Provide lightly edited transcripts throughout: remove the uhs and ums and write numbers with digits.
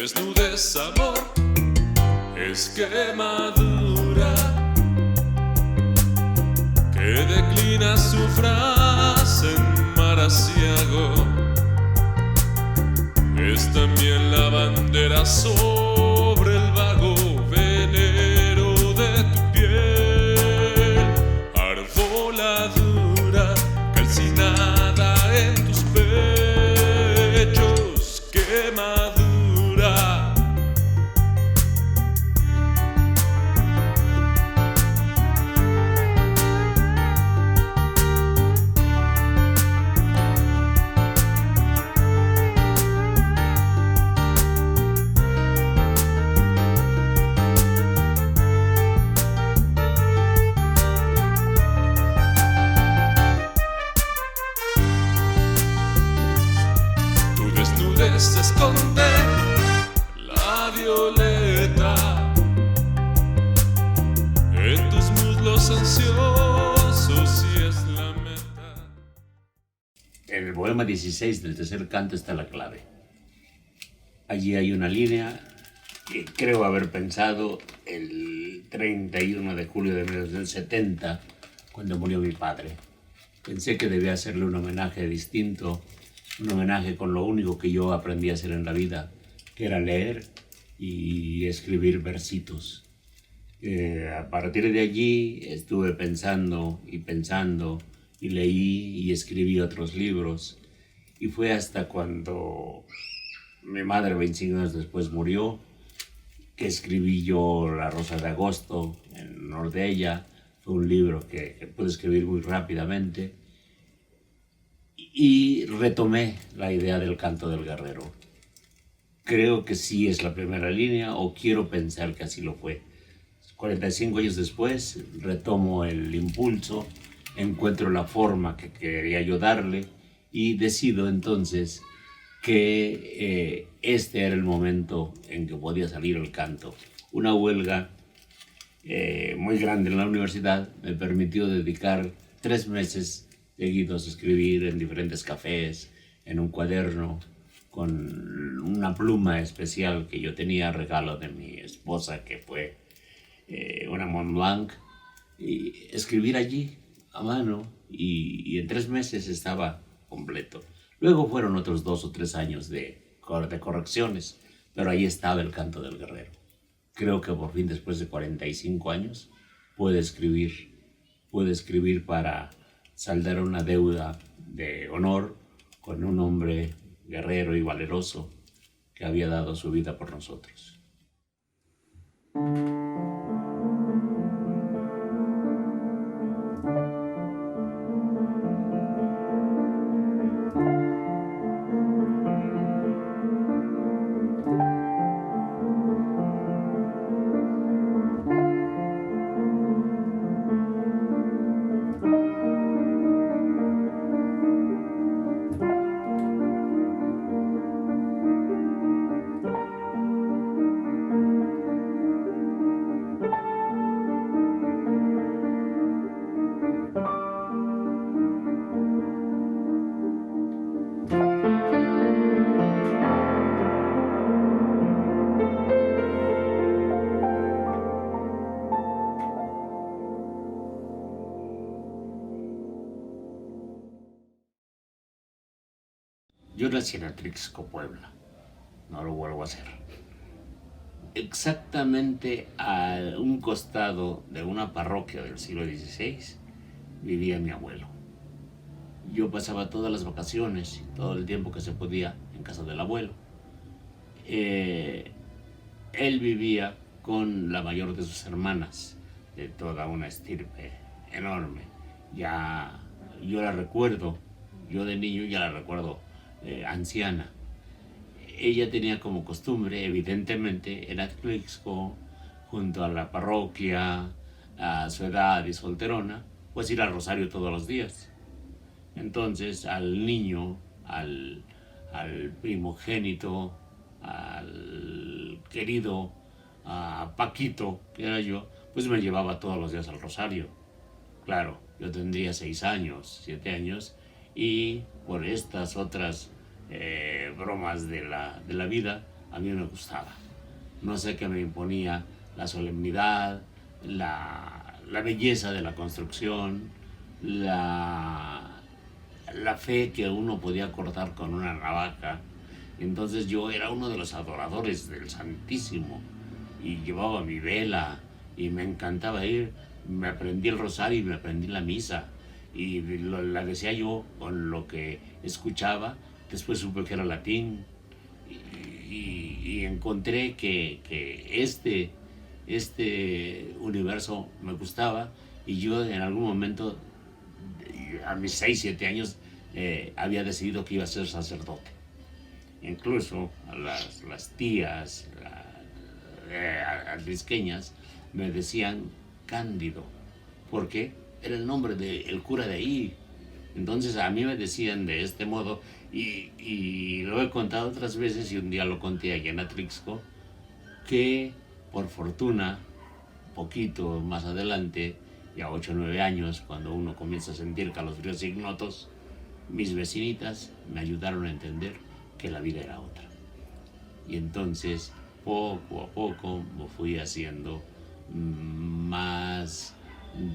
desnudez, amor, es quemadura que declina su frase en mar asiago. Es también la bandera sobre el vago venero de tu piel, arboladura calcinada en tus pechos, quemadura. Se esconde la violeta en tus muslos ansiosos y es la meta. En el poema 16 del tercer canto está la clave. Allí hay una línea que creo haber pensado el 31 de julio de 1970, cuando murió mi padre. Pensé que debía hacerle un homenaje distinto, un homenaje con lo único que yo aprendí a hacer en la vida, que era leer y escribir versitos. A partir de allí estuve pensando y leí y escribí otros libros. Y fue hasta cuando mi madre, 25 años después, murió, que escribí yo La Rosa de Agosto en honor de ella. Fue un libro que pude escribir muy rápidamente. Y retomé la idea del canto del guerrero. Creo que sí es la primera línea, o quiero pensar que así lo fue. 45 años después retomo el impulso, encuentro la forma que quería yo darle y decido entonces que este era el momento en que podía salir el canto. Una huelga muy grande en la universidad me permitió dedicar 3 meses seguidos a escribir en diferentes cafés, en un cuaderno, con una pluma especial que yo tenía, regalo de mi esposa, que fue una Mont Blanc, y escribir allí a mano, y en 3 meses estaba completo. Luego fueron otros 2 o 3 años de correcciones, pero ahí estaba el canto del guerrero. Creo que por fin, después de 45 años, pude escribir para saldar una deuda de honor con un hombre guerrero y valeroso que había dado su vida por nosotros. Yo nací en Atlixco, Puebla. No lo vuelvo a hacer. Exactamente a un costado de una parroquia del siglo XVI vivía mi abuelo. Yo pasaba todas las vacaciones y todo el tiempo que se podía en casa del abuelo. Él vivía con la mayor de sus hermanas, de toda una estirpe enorme. Ya yo la recuerdo, yo de niño ya la recuerdo anciana. Ella tenía como costumbre, evidentemente, en Atlixco, junto a la parroquia, a su edad y solterona, pues ir al rosario todos los días. Entonces al niño, al primogénito, al querido, a Paquito, que era yo, pues me llevaba todos los días al rosario. Claro, yo tendría 6 años, 7 años, y por estas otras bromas de la vida, a mí me gustaba. No sé qué me imponía la solemnidad, la belleza de la construcción, la fe que uno podía cortar con una navaja. Entonces yo era uno de los adoradores del Santísimo y llevaba mi vela y me encantaba ir. Me aprendí el rosario y me aprendí la misa y la decía yo con lo que escuchaba. Después supe que era latín y encontré que este universo me gustaba y yo en algún momento, a mis 6 7 años, había decidido que iba a ser sacerdote. Incluso las tías atlisqueñas me decían Cándido, porque era el nombre del cura de ahí. Entonces a mí me decían de este modo y lo he contado otras veces y un día lo conté allá en Atlixco, que por fortuna, poquito más adelante, ya 8 o 9 años, cuando uno comienza a sentir calofríos ignotos, mis vecinitas me ayudaron a entender que la vida era otra. Y entonces, poco a poco, me fui haciendo más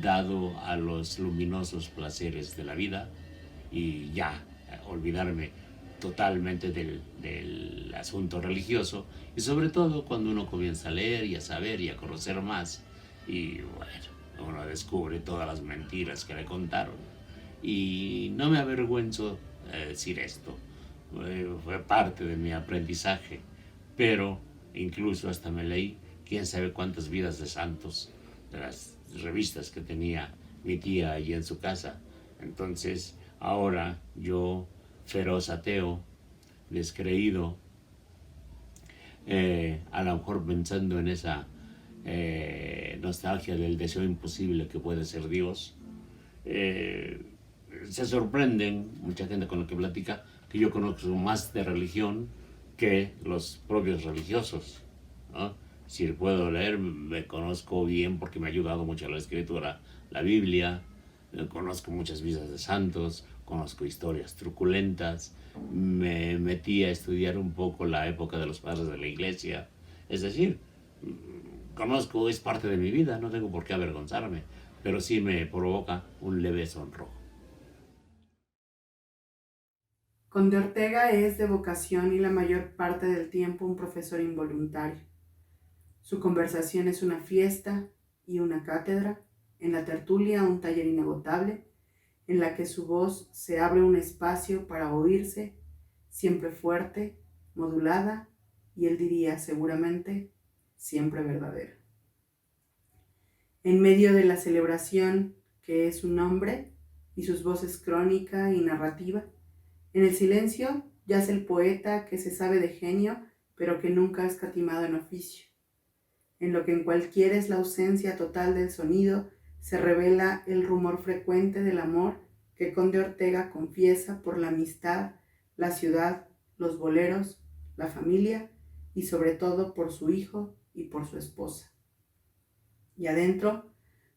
dado a los luminosos placeres de la vida y ya olvidarme totalmente del asunto religioso, y sobre todo cuando uno comienza a leer y a saber y a conocer más y bueno, uno descubre todas las mentiras que le contaron y no me avergüenzo de decir esto. Fue parte de mi aprendizaje, pero incluso hasta me leí quién sabe cuántas vidas de santos de las revistas que tenía mi tía allí en su casa. Entonces ahora yo, feroz ateo, descreído, a lo mejor pensando en esa nostalgia del deseo imposible que puede ser Dios, se sorprenden mucha gente con la que platica que yo conozco más de religión que los propios religiosos, ¿no? Si puedo leer, me conozco bien porque me ha ayudado mucho la escritura, la Biblia, conozco muchas vidas de santos, conozco historias truculentas, me metí a estudiar un poco la época de los padres de la iglesia, es decir, conozco, es parte de mi vida, no tengo por qué avergonzarme, pero sí me provoca un leve sonrojo. Conde Ortega es de vocación y la mayor parte del tiempo un profesor involuntario. Su conversación es una fiesta y una cátedra, en la tertulia un taller inagotable, en la que su voz se abre un espacio para oírse, siempre fuerte, modulada y él diría seguramente siempre verdadera. En medio de la celebración que es su nombre y sus voces crónica y narrativa, en el silencio yace el poeta que se sabe de genio, pero que nunca ha escatimado en oficio. En lo que en cualquiera es la ausencia total del sonido, se revela el rumor frecuente del amor que Conde Ortega confiesa por la amistad, la ciudad, los boleros, la familia y sobre todo por su hijo y por su esposa. Y adentro,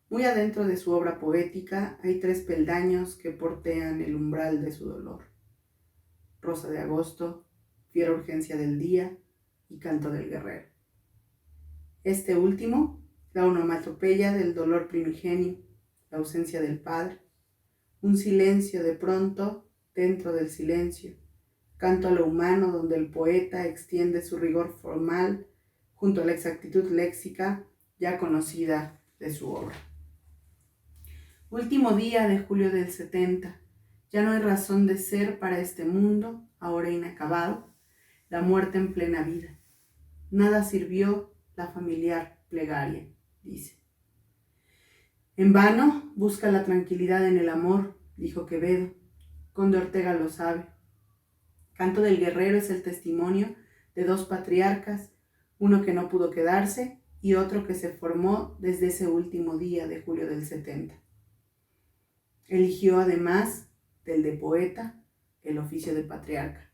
muy adentro de su obra poética, hay 3 peldaños que portean el umbral de su dolor: Rosa de agosto, Fiera urgencia del día y Canto del guerrero. Este último, la onomatopeya del dolor primigenio, la ausencia del padre, un silencio de pronto dentro del silencio, canto a lo humano donde el poeta extiende su rigor formal junto a la exactitud léxica ya conocida de su obra. Último día de julio del 70, ya no hay razón de ser para este mundo, ahora inacabado, la muerte en plena vida. Nada sirvió la familiar plegaria, dice. En vano busca la tranquilidad en el amor, dijo Quevedo. Conde Ortega lo sabe. Canto del guerrero es el testimonio de 2 patriarcas, uno que no pudo quedarse y otro que se formó desde ese último día de julio del 70. Eligió además del de poeta el oficio de patriarca.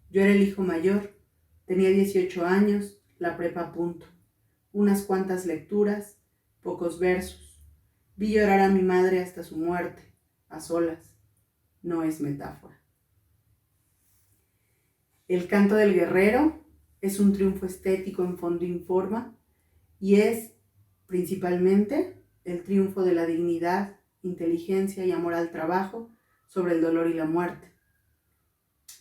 Yo era el hijo mayor, tenía 18 años, la prepa a punto, unas cuantas lecturas, pocos versos. Vi llorar a mi madre hasta su muerte, a solas, no es metáfora. El canto del guerrero es un triunfo estético en fondo y forma y es principalmente el triunfo de la dignidad, inteligencia y amor al trabajo sobre el dolor y la muerte.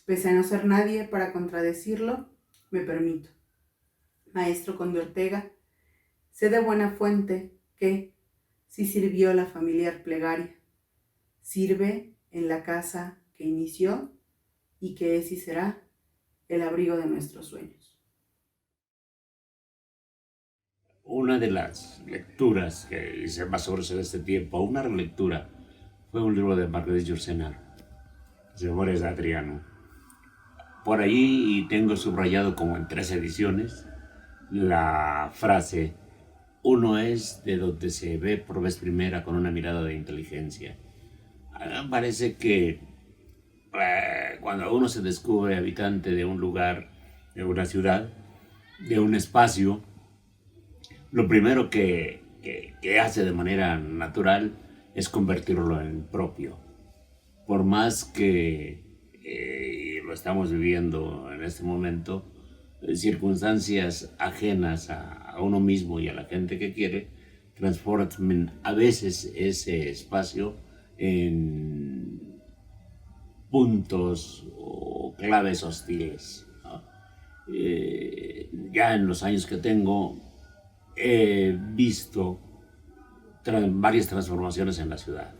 Pese a no ser nadie para contradecirlo, me permito. Maestro Conde Ortega, sé de buena fuente que, si sirvió la familiar plegaria, sirve en la casa que inició y que es y será el abrigo de nuestros sueños. Una de las lecturas que hice más sobre este tiempo, una relectura, fue un libro de Marguerite Yourcenar, Memorias de Adriano. Por ahí tengo subrayado como en 3 ediciones la frase: uno es de donde se ve por vez primera con una mirada de inteligencia. Me parece que cuando uno se descubre habitante de un lugar, de una ciudad, de un espacio, lo primero que hace de manera natural es convertirlo en propio. Por más que lo estamos viviendo en este momento, circunstancias ajenas a uno mismo y a la gente que quiere, transforman a veces ese espacio en puntos o claves hostiles, ¿no? Ya en los años que tengo, he visto varias transformaciones en la ciudad.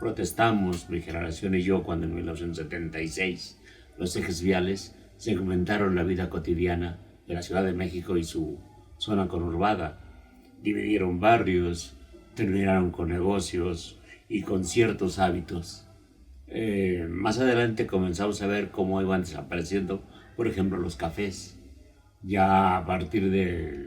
Protestamos, mi generación y yo, cuando en 1976 los ejes viales segmentaron la vida cotidiana de la Ciudad de México y su zona conurbada. Dividieron barrios, terminaron con negocios y con ciertos hábitos. Más adelante comenzamos a ver cómo iban desapareciendo, por ejemplo, los cafés. Ya a partir de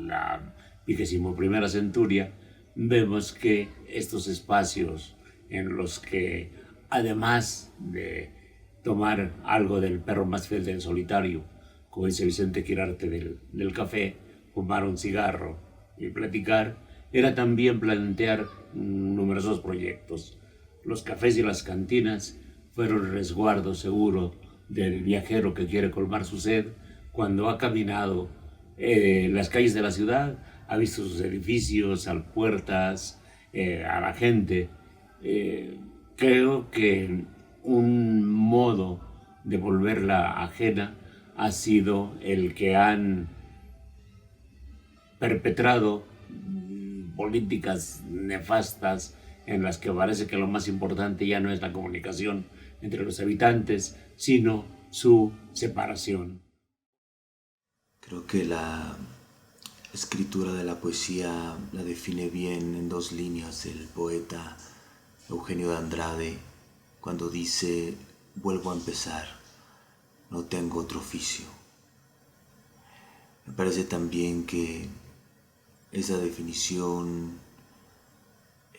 la 21ª centuria, vemos que estos espacios en los que, además de tomar algo del perro más fiel del solitario, como dice Vicente Quirarte del café, fumar un cigarro y platicar, era también plantear numerosos proyectos. Los cafés y las cantinas fueron el resguardo seguro del viajero que quiere colmar su sed cuando ha caminado las calles de la ciudad, ha visto sus edificios, las puertas, a la gente. Creo que un modo de volverla ajena ha sido el que han perpetrado políticas nefastas en las que parece que lo más importante ya no es la comunicación entre los habitantes, sino su separación. Creo que la escritura de la poesía la define bien en 2 líneas el poeta Eugenio de Andrade, cuando dice: vuelvo a empezar, no tengo otro oficio. Me parece también que esa definición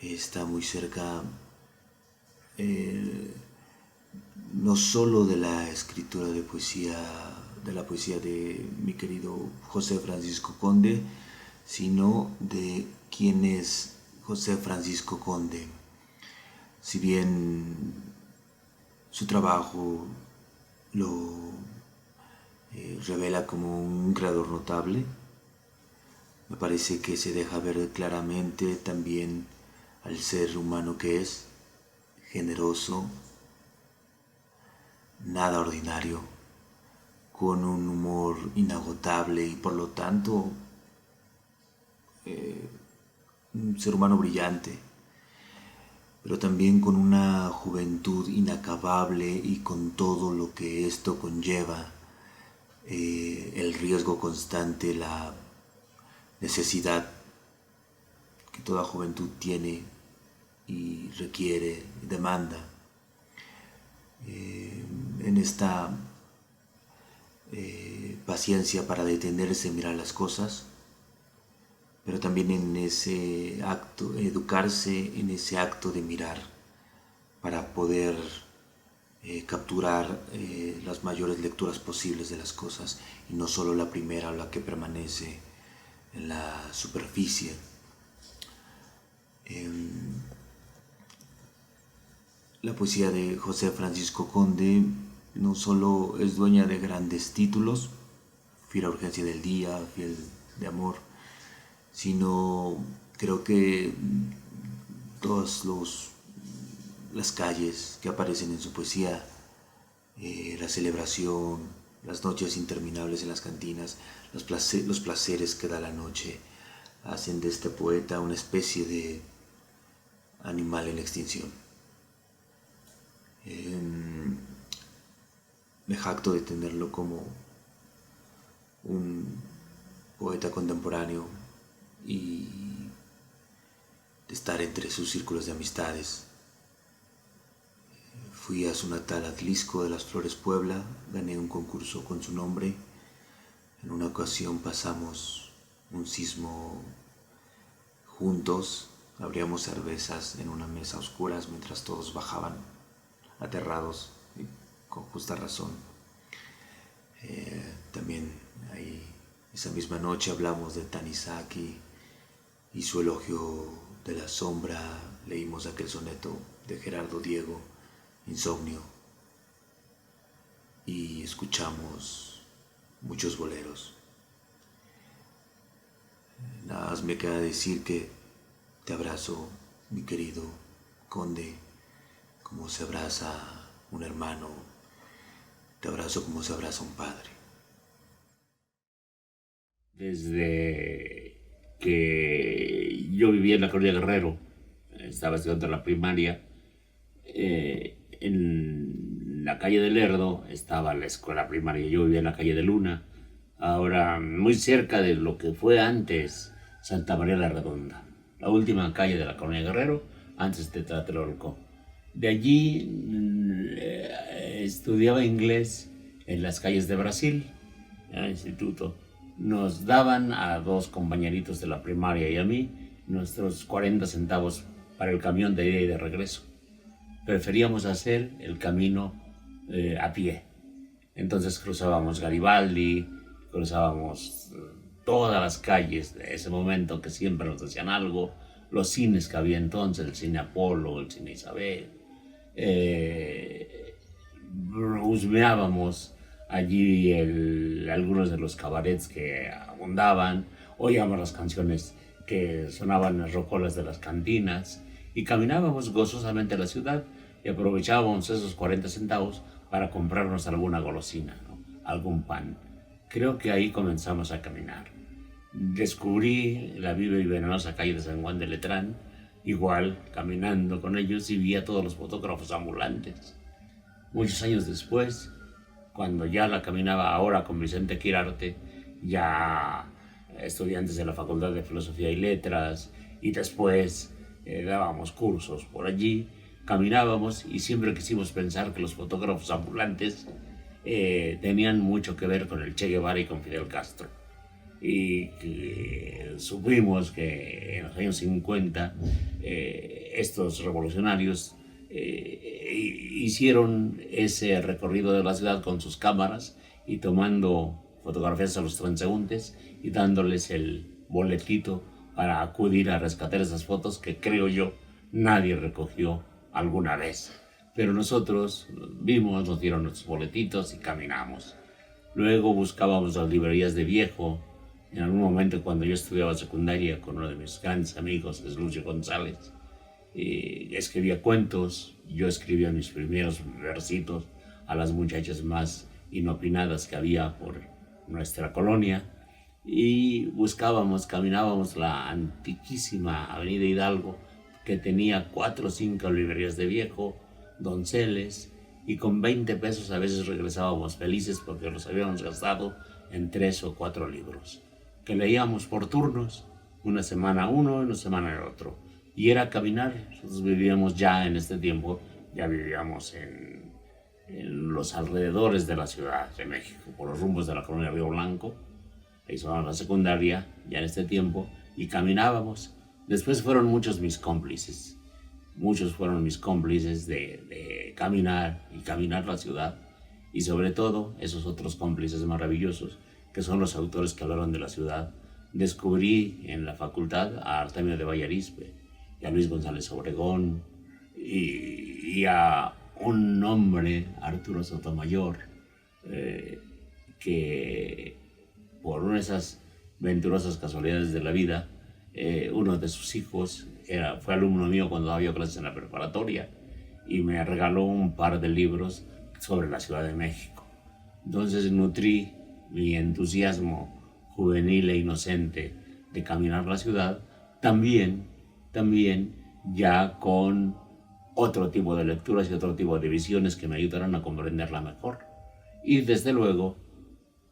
está muy cerca no solo de la escritura de poesía, de la poesía de mi querido José Francisco Conde, sino de quién es José Francisco Conde. Si bien su trabajo lo revela como un creador notable, me parece que se deja ver claramente también al ser humano que es, generoso, nada ordinario, con un humor inagotable y por lo tanto un ser humano brillante, pero también con una juventud inacabable y con todo lo que esto conlleva, el riesgo constante, la necesidad que toda juventud tiene y requiere y demanda. En esta paciencia para detenerse, mirar las cosas, pero también en ese acto, educarse en ese acto de mirar para poder capturar las mayores lecturas posibles de las cosas y no solo la primera o la que permanece en la superficie. La poesía de José Francisco Conde no solo es dueña de grandes títulos, Fiel a Urgencia del Día, Fiel de Amor, sino creo que todas las calles que aparecen en su poesía, la celebración, las noches interminables en las cantinas, los placeres que da la noche, hacen de este poeta una especie de animal en extinción. Me jacto de tenerlo como un poeta contemporáneo y de estar entre sus círculos de amistades. Fui a su natal Atlisco de las Flores, Puebla, gané un concurso con su nombre. En una ocasión pasamos un sismo juntos, abríamos cervezas en una mesa a oscuras mientras todos bajaban, aterrados y con justa razón. También ahí, esa misma noche hablamos de Tanizaki y su elogio de la sombra, leímos aquel soneto de Gerardo Diego, Insomnio, y escuchamos muchos boleros. Nada más me queda decir que te abrazo, mi querido conde, como se abraza un hermano, te abrazo como se abraza un padre. Desde que yo vivía en la colonia Guerrero, estaba estudiando la primaria, en la calle de Lerdo estaba la escuela primaria. Yo vivía en la calle de Luna, ahora muy cerca de lo que fue antes Santa María la Redonda, la última calle de la colonia Guerrero, antes de Tlatelolco. De allí estudiaba inglés en las calles de Brasil, en el instituto. Nos daban a dos compañeritos de la primaria y a mí nuestros 40 centavos para el camión de ida y de regreso. Preferíamos hacer el camino a pie. Entonces cruzábamos Garibaldi, cruzábamos todas las calles de ese momento que siempre nos decían algo, los cines que había entonces, el cine Apolo, el cine Isabel. Husmeábamos allí algunos de los cabarets que abundaban, oíamos las canciones que sonaban en las rocolas de las cantinas y caminábamos gozosamente a la ciudad y aprovechábamos esos 40 centavos para comprarnos alguna golosina, ¿no? Algún pan. Creo que ahí comenzamos a caminar. Descubrí la viva y venenosa calle de San Juan de Letrán, igual caminando con ellos y vi a todos los fotógrafos ambulantes. Muchos años después, cuando ya la caminaba ahora con Vicente Quirarte, ya estudiantes de la Facultad de Filosofía y Letras, y después dábamos cursos por allí, caminábamos y siempre quisimos pensar que los fotógrafos ambulantes tenían mucho que ver con el Che Guevara y con Fidel Castro. Y supimos que en los años 50 estos revolucionarios hicieron ese recorrido de la ciudad con sus cámaras y tomando fotografías a los transeúntes y dándoles el boletito para acudir a rescatar esas fotos que creo yo nadie recogió alguna vez. Pero nosotros vimos, nos dieron nuestros boletitos y caminamos. Luego buscábamos las librerías de viejo. En algún momento, cuando yo estudiaba secundaria con uno de mis grandes amigos, es Lucio González, escribía cuentos. Yo escribía mis primeros versitos a las muchachas más inopinadas que había por nuestra colonia y caminábamos la antiquísima Avenida Hidalgo, que tenía 4 o 5 librerías de viejo, donceles, y con 20 pesos a veces regresábamos felices porque los habíamos gastado en 3 o 4 libros, que leíamos por turnos, una semana uno y una semana el otro. Y era caminar. Nosotros vivíamos ya en este tiempo, ya vivíamos en los alrededores de la Ciudad de México, por los rumbos de la colonia Río Blanco. Ahí sonaba la secundaria, ya en este tiempo, y caminábamos. Después fueron muchos mis cómplices de caminar y caminar la ciudad, y sobre todo esos otros cómplices maravillosos que son los autores que hablaron de la ciudad. Descubrí en la facultad a Artemio de Vallarispe y a Luis González Obregón y a un hombre, Arturo Sotomayor, que por una de esas venturosas casualidades de la vida, uno de sus hijos fue alumno mío cuando daba yo clases en la preparatoria y me regaló un par de libros sobre la Ciudad de México. Entonces nutrí mi entusiasmo juvenil e inocente de caminar la ciudad, también ya con otro tipo de lecturas y otro tipo de visiones que me ayudaron a comprenderla mejor. Y desde luego,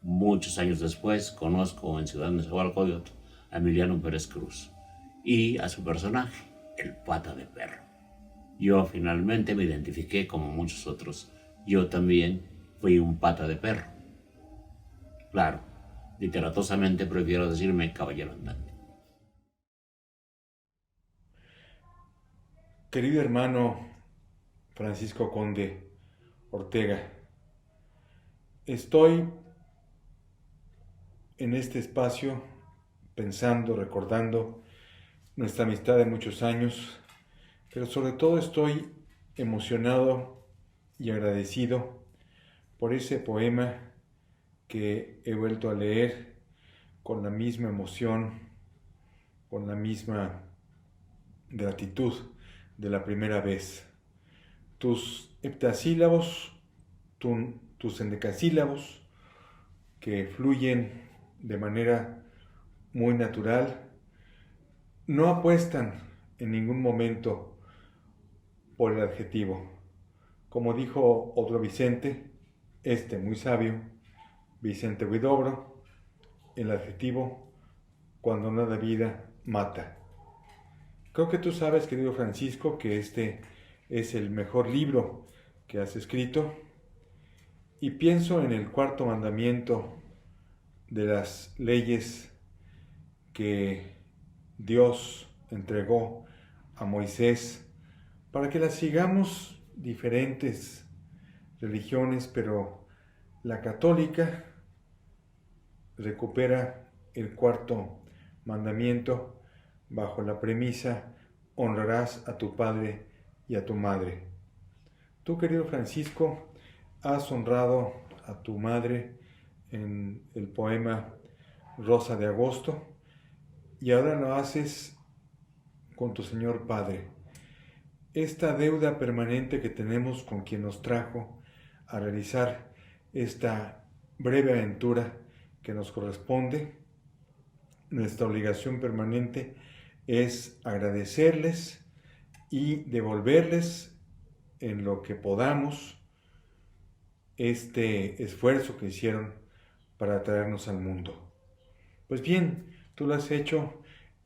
muchos años después, conozco en Ciudad Nezahualcóyotl a Emiliano Pérez Cruz y a su personaje, el Pata de Perro. Yo finalmente me identifiqué como muchos otros. Yo también fui un pata de perro. Claro, literatosamente prefiero decirme caballero andante. Querido hermano Francisco Conde Ortega, estoy en este espacio pensando, recordando nuestra amistad de muchos años, pero sobre todo estoy emocionado y agradecido por ese poema que he vuelto a leer con la misma emoción, con la misma gratitud de la primera vez. Tus heptasílabos, tus endecasílabos, que fluyen de manera muy natural, no apuestan en ningún momento por el adjetivo. Como dijo otro Vicente, muy sabio, Vicente Huidobro, el adjetivo, cuando no da vida, mata. Creo que tú sabes, querido Francisco, que este es el mejor libro que has escrito, y pienso en el cuarto mandamiento de las leyes que Dios entregó a Moisés para que las sigamos diferentes religiones, pero la católica recupera el cuarto mandamiento bajo la premisa: honrarás a tu padre y a tu madre. Tú, querido Francisco, has honrado a tu madre en el poema Rosa de Agosto, y ahora lo haces con tu Señor Padre. Esta deuda permanente que tenemos con quien nos trajo a realizar esta breve aventura que nos corresponde, nuestra obligación permanente es agradecerles y devolverles en lo que podamos este esfuerzo que hicieron para traernos al mundo. Pues bien, tú lo has hecho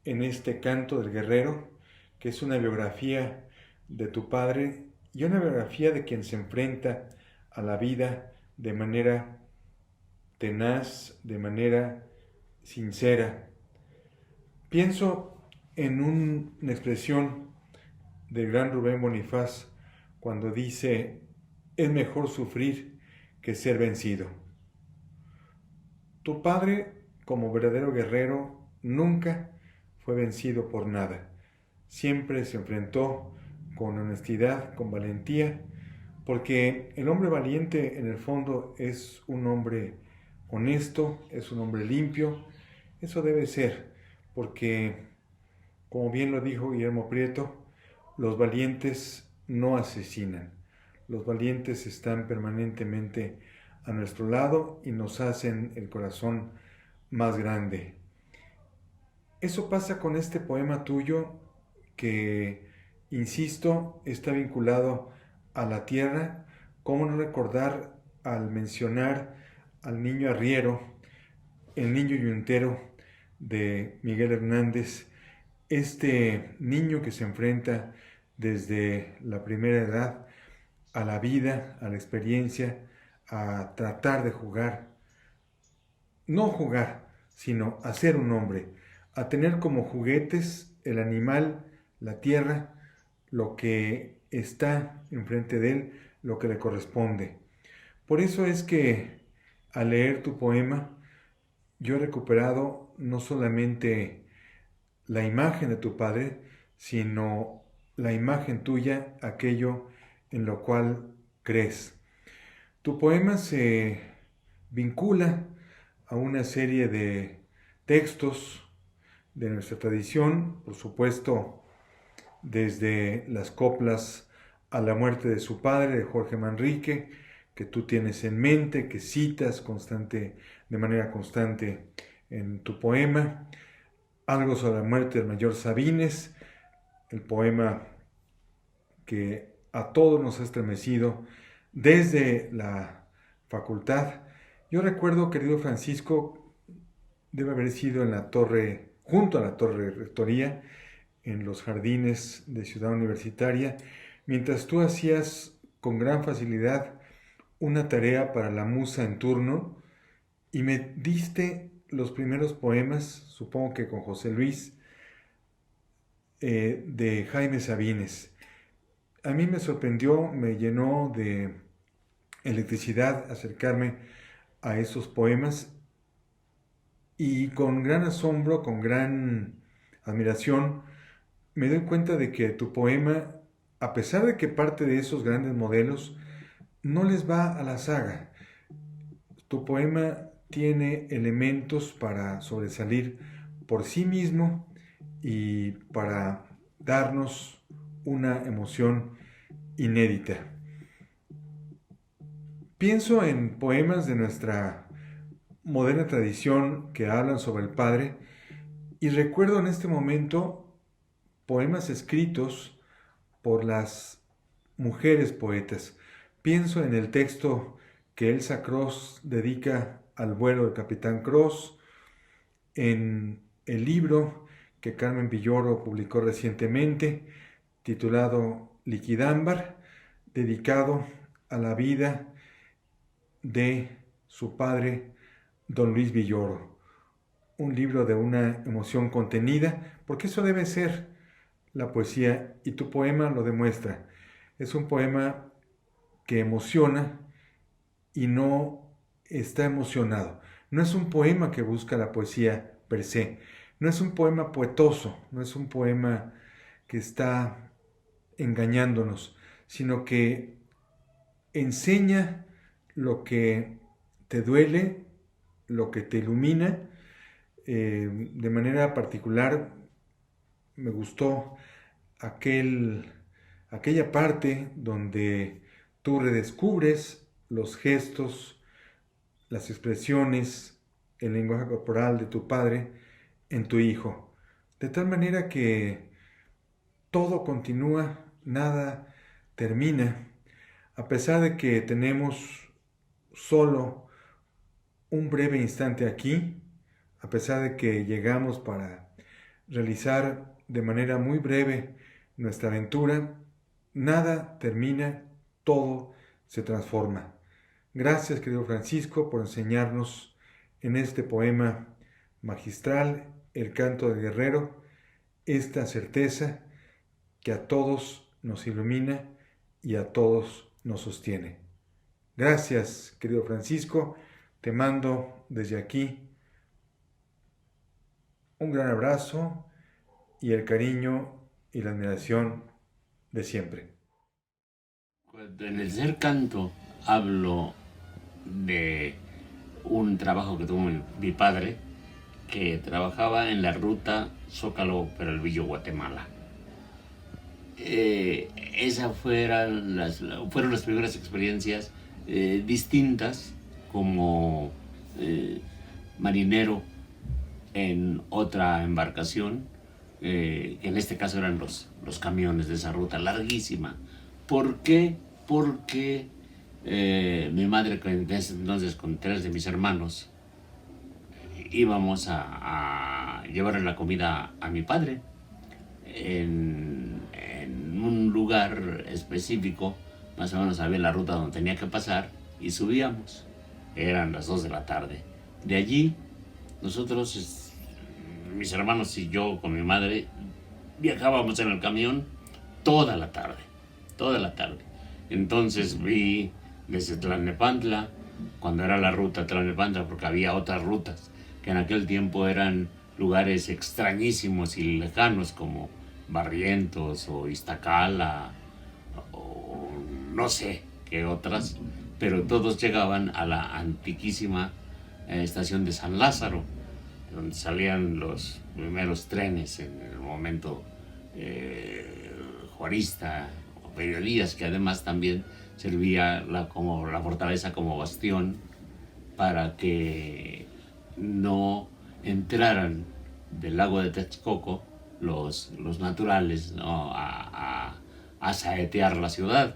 en este Canto del Guerrero, que es una biografía de tu padre y una biografía de quien se enfrenta a la vida de manera tenaz, de manera sincera. Pienso en una expresión del gran Rubén Bonifaz cuando dice: es mejor sufrir que ser vencido. Tu padre, como verdadero guerrero, nunca fue vencido por nada. Siempre se enfrentó con honestidad, con valentía, porque el hombre valiente en el fondo es un hombre honesto, es un hombre limpio. Eso debe ser, porque, como bien lo dijo Guillermo Prieto, los valientes no asesinan. Los valientes están permanentemente a nuestro lado y nos hacen el corazón más grande. Eso pasa con este poema tuyo que, insisto, está vinculado a la tierra. ¿Cómo no recordar al mencionar al niño arriero, el niño yuntero de Miguel Hernández, este niño que se enfrenta desde la primera edad a la vida, a la experiencia, a tratar de jugar, no jugar, sino a ser un hombre, a tener como juguetes el animal, la tierra, lo que está enfrente de él, lo que le corresponde. Por eso es que al leer tu poema, yo he recuperado no solamente la imagen de tu padre, sino la imagen tuya, aquello en lo cual crees. Tu poema se vincula a una serie de textos de nuestra tradición, por supuesto, desde las coplas a la muerte de su padre, de Jorge Manrique, que tú tienes en mente, que citas de manera constante en tu poema, algo sobre la muerte del mayor Sabines, el poema que a todos nos ha estremecido desde la facultad. Yo recuerdo, querido Francisco, debe haber sido en la torre, junto a la torre rectoría, en los jardines de Ciudad Universitaria, mientras tú hacías con gran facilidad una tarea para la musa en turno y me diste los primeros poemas, supongo que con José Luis, de Jaime Sabines. A mí me sorprendió, me llenó de electricidad acercarme a esos poemas y con gran asombro, con gran admiración, me doy cuenta de que tu poema, a pesar de que parte de esos grandes modelos, no les va a la saga. Tu poema tiene elementos para sobresalir por sí mismo y para darnos una emoción inédita. Pienso en poemas de nuestra moderna tradición que hablan sobre el padre y recuerdo en este momento poemas escritos por las mujeres poetas. Pienso en el texto que Elsa Cross dedica al vuelo del Capitán Cross, en el libro que Carmen Villoro publicó recientemente, titulado Liquidámbar, dedicado a la vida de su padre, don Luis Villoro. Un libro de una emoción contenida, porque eso debe ser la poesía, y tu poema lo demuestra. Es un poema que emociona y no está emocionado. No es un poema que busca la poesía per se. No es un poema poetoso, no es un poema que está engañándonos, sino que enseña lo que te duele, lo que te ilumina. De manera particular me gustó aquella parte donde tú redescubres los gestos, las expresiones, el lenguaje corporal de tu padre en tu hijo, de tal manera que todo continúa, nada termina, a pesar de que tenemos solo un breve instante aquí, a pesar de que llegamos para realizar de manera muy breve nuestra aventura, nada termina, todo se transforma. Gracias, querido Francisco, por enseñarnos en este poema magistral, El canto del guerrero, esta certeza que a todos nos ilumina y a todos nos sostiene. Gracias, querido Francisco, te mando desde aquí un gran abrazo y el cariño y la admiración de siempre. Cuando en el tercer canto hablo de un trabajo que tuvo mi padre, que trabajaba en la ruta Zócalo-Peralvillo, Guatemala. Esas fueron las primeras experiencias distintas como marinero en otra embarcación, que en este caso eran los camiones de esa ruta larguísima. ¿Por qué? Porque mi madre, entonces con 3 de mis hermanos, íbamos a llevarle la comida a mi padre en un lugar específico. Más o menos sabía la ruta donde tenía que pasar y subíamos. Eran las 2 de la tarde. De allí, nosotros, mis hermanos y yo con mi madre, viajábamos en el camión toda la tarde. Entonces vi desde Tlalnepantla, cuando era la ruta Tlalnepantla, porque había otras rutas que en aquel tiempo eran lugares extrañísimos y lejanos como Barrientos o Iztacala o no sé, que otras, pero todos llegaban a la antiquísima estación de San Lázaro, donde salían los primeros trenes en el momento juarista, o Porfirio Díaz, que además también servía como la fortaleza como bastión para que no entraran del lago de Texcoco los naturales, ¿no?, a saetear la ciudad.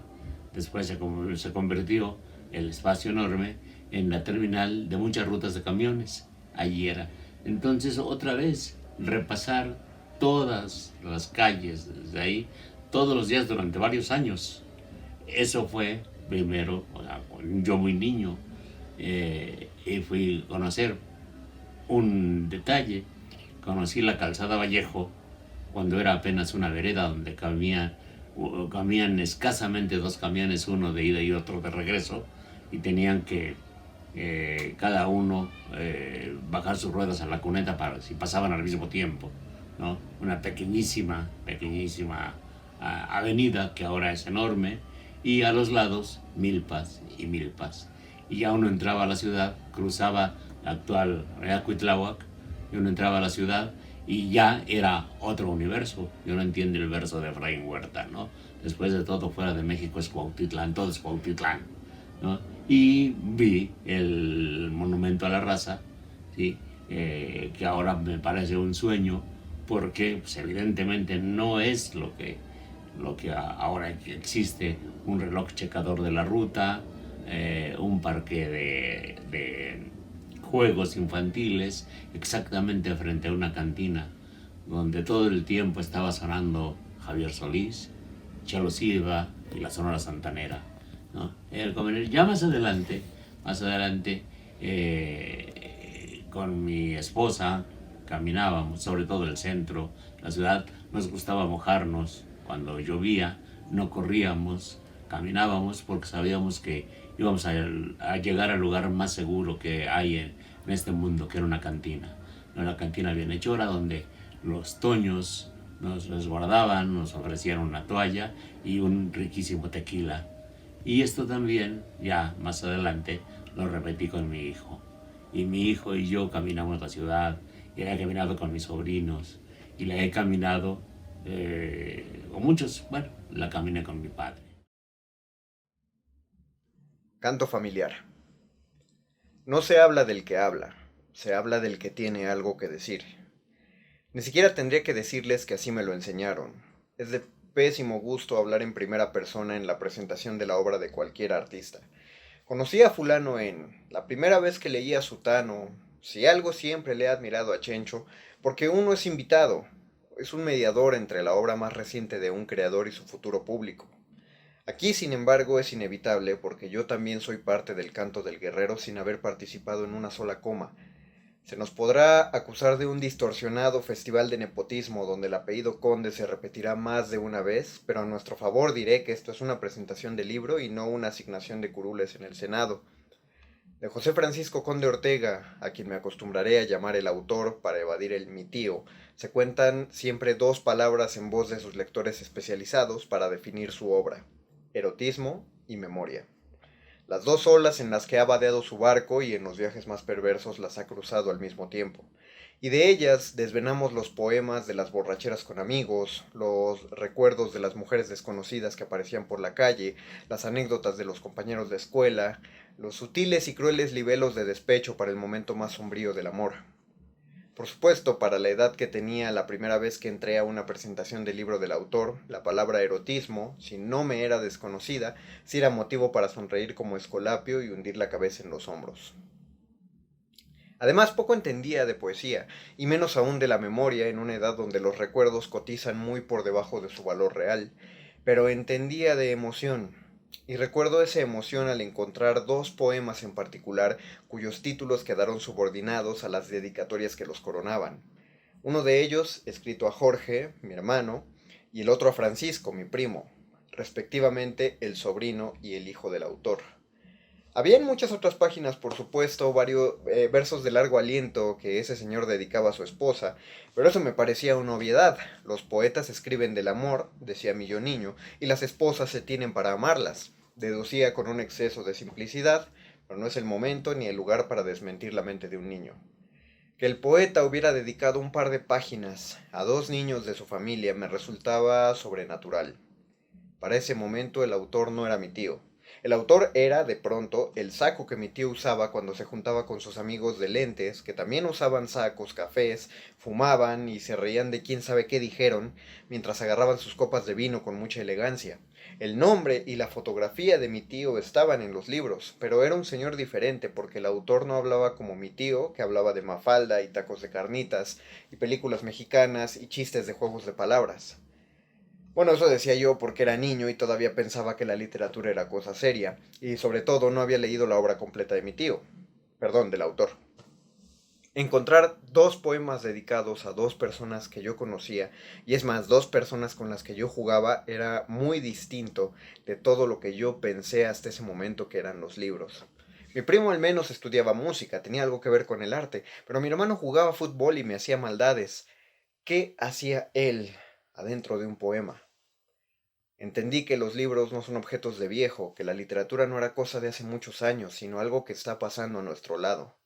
Después se convirtió el espacio enorme en la terminal de muchas rutas de camiones. Allí era. Entonces, otra vez, repasar todas las calles desde ahí, todos los días durante varios años. Eso fue primero, o sea, yo muy niño, y fui a conocer un detalle. Conocí la calzada Vallejo cuando era apenas una vereda donde cabían escasamente 2 camiones, uno de ida y otro de regreso, y tenían que cada uno bajar sus ruedas a la cuneta para si pasaban al mismo tiempo, ¿no? Una pequeñísima avenida que ahora es enorme, y a los lados milpas y milpas. Y ya uno entraba a la ciudad, cruzaba la actual Cuitláhuac, y uno entraba a la ciudad y ya era otro universo. Yo no entiendo el verso de Efraín Huerta, ¿no? Después de todo, fuera de México es Cuautitlán, todo es Cuautitlán, ¿no? Y vi el monumento a la raza, ¿sí? Que ahora me parece un sueño, porque pues, evidentemente no es lo que ahora existe, un reloj checador de la ruta, un parque de juegos infantiles exactamente frente a una cantina donde todo el tiempo estaba sonando Javier Solís, Chalo Silva y la Sonora Santanera, ¿no? Ya más adelante, con mi esposa caminábamos, sobre todo el centro, la ciudad. Nos gustaba mojarnos cuando llovía, no corríamos, caminábamos porque sabíamos que íbamos a llegar al lugar más seguro que hay en este mundo, que era una cantina. Una cantina bienhechora donde los toños nos resguardaban, nos ofrecían una toalla y un riquísimo tequila. Y esto también, ya más adelante, lo repetí con mi hijo. Y mi hijo y yo caminamos la ciudad, y la he caminado con mis sobrinos, y la he caminado con muchos, bueno, la caminé con mi padre. Canto familiar. No se habla del que habla, se habla del que tiene algo que decir. Ni siquiera tendría que decirles que así me lo enseñaron. Es de pésimo gusto hablar en primera persona en la presentación de la obra de cualquier artista. Conocí a fulano en la primera vez que leí a Sutano. Si algo siempre le he admirado a Chencho, porque uno es invitado, es un mediador entre la obra más reciente de un creador y su futuro público. Aquí, sin embargo, es inevitable porque yo también soy parte del canto del guerrero sin haber participado en una sola coma. Se nos podrá acusar de un distorsionado festival de nepotismo donde el apellido Conde se repetirá más de una vez, pero a nuestro favor diré que esto es una presentación de libro y no una asignación de curules en el Senado. De José Francisco Conde Ortega, a quien me acostumbraré a llamar el autor para evadir el mi tío, se cuentan siempre 2 palabras en voz de sus lectores especializados para definir su obra: erotismo y memoria. Las 2 olas en las que ha vadeado su barco y en los viajes más perversos las ha cruzado al mismo tiempo. Y de ellas desvenamos los poemas de las borracheras con amigos, los recuerdos de las mujeres desconocidas que aparecían por la calle, las anécdotas de los compañeros de escuela, los sutiles y crueles libelos de despecho para el momento más sombrío del amor. Por supuesto, para la edad que tenía la primera vez que entré a una presentación del libro del autor, la palabra erotismo, si no me era desconocida, sí era motivo para sonreír como Escolapio y hundir la cabeza en los hombros. Además, poco entendía de poesía, y menos aún de la memoria en una edad donde los recuerdos cotizan muy por debajo de su valor real, pero entendía de emoción. Y recuerdo esa emoción al encontrar 2 poemas en particular cuyos títulos quedaron subordinados a las dedicatorias que los coronaban. Uno de ellos escrito a Jorge, mi hermano, y el otro a Francisco, mi primo, respectivamente el sobrino y el hijo del autor. Había en muchas otras páginas, por supuesto, varios versos de largo aliento que ese señor dedicaba a su esposa, pero eso me parecía una obviedad. Los poetas escriben del amor, decía mi yo niño, y las esposas se tienen para amarlas. Deducía con un exceso de simplicidad, pero no es el momento ni el lugar para desmentir la mente de un niño. Que el poeta hubiera dedicado un par de páginas a 2 niños de su familia me resultaba sobrenatural. Para ese momento el autor no era mi tío. El autor era, de pronto, el saco que mi tío usaba cuando se juntaba con sus amigos de lentes, que también usaban sacos, cafés, fumaban y se reían de quién sabe qué dijeron, mientras agarraban sus copas de vino con mucha elegancia. El nombre y la fotografía de mi tío estaban en los libros, pero era un señor diferente porque el autor no hablaba como mi tío, que hablaba de Mafalda y tacos de carnitas, y películas mexicanas y chistes de juegos de palabras. Bueno, eso decía yo porque era niño y todavía pensaba que la literatura era cosa seria, y sobre todo no había leído la obra completa de mi tío, perdón, del autor. Encontrar 2 poemas dedicados a 2 personas que yo conocía, y es más, 2 personas con las que yo jugaba, era muy distinto de todo lo que yo pensé hasta ese momento que eran los libros. Mi primo al menos estudiaba música, tenía algo que ver con el arte, pero mi hermano jugaba fútbol y me hacía maldades. ¿Qué hacía él adentro de un poema? Entendí que los libros no son objetos de viejo, que la literatura no era cosa de hace muchos años, sino algo que está pasando a nuestro lado.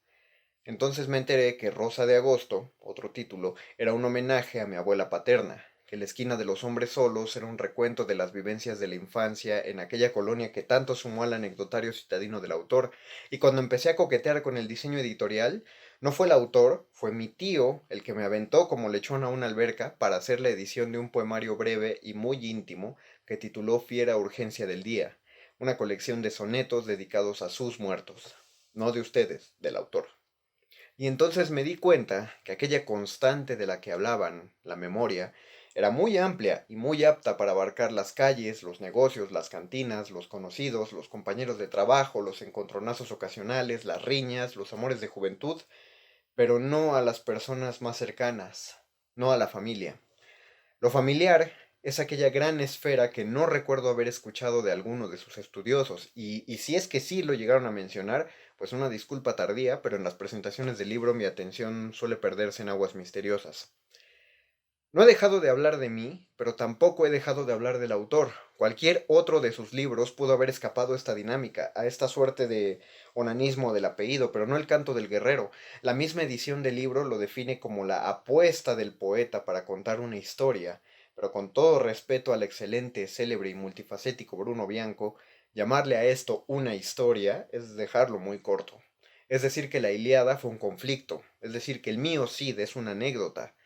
Entonces me enteré que Rosa de Agosto, otro título, era un homenaje a mi abuela paterna, que La esquina de los hombres solos era un recuento de las vivencias de la infancia en aquella colonia que tanto sumó al anecdotario citadino del autor, y cuando empecé a coquetear con el diseño editorial, no fue el autor, fue mi tío el que me aventó como lechón a una alberca para hacer la edición de un poemario breve y muy íntimo que tituló Fiera Urgencia del Día, una colección de sonetos dedicados a sus muertos, no de ustedes, del autor. Y entonces me di cuenta que aquella constante de la que hablaban, la memoria, era muy amplia y muy apta para abarcar las calles, los negocios, las cantinas, los conocidos, los compañeros de trabajo, los encontronazos ocasionales, las riñas, los amores de juventud, pero no a las personas más cercanas, no a la familia. Lo familiar es aquella gran esfera que no recuerdo haber escuchado de alguno de sus estudiosos, y si es que sí lo llegaron a mencionar, pues una disculpa tardía, pero en las presentaciones del libro mi atención suele perderse en aguas misteriosas. No he dejado de hablar de mí, pero tampoco he dejado de hablar del autor. Cualquier otro de sus libros pudo haber escapado a esta dinámica, a esta suerte de onanismo del apellido, pero no el canto del guerrero. La misma edición del libro lo define como la apuesta del poeta para contar una historia, pero con todo respeto al excelente, célebre y multifacético Bruno Bianco, llamarle a esto una historia es dejarlo muy corto. Es decir que la Ilíada fue un conflicto, es decir que el mío Cid es una anécdota.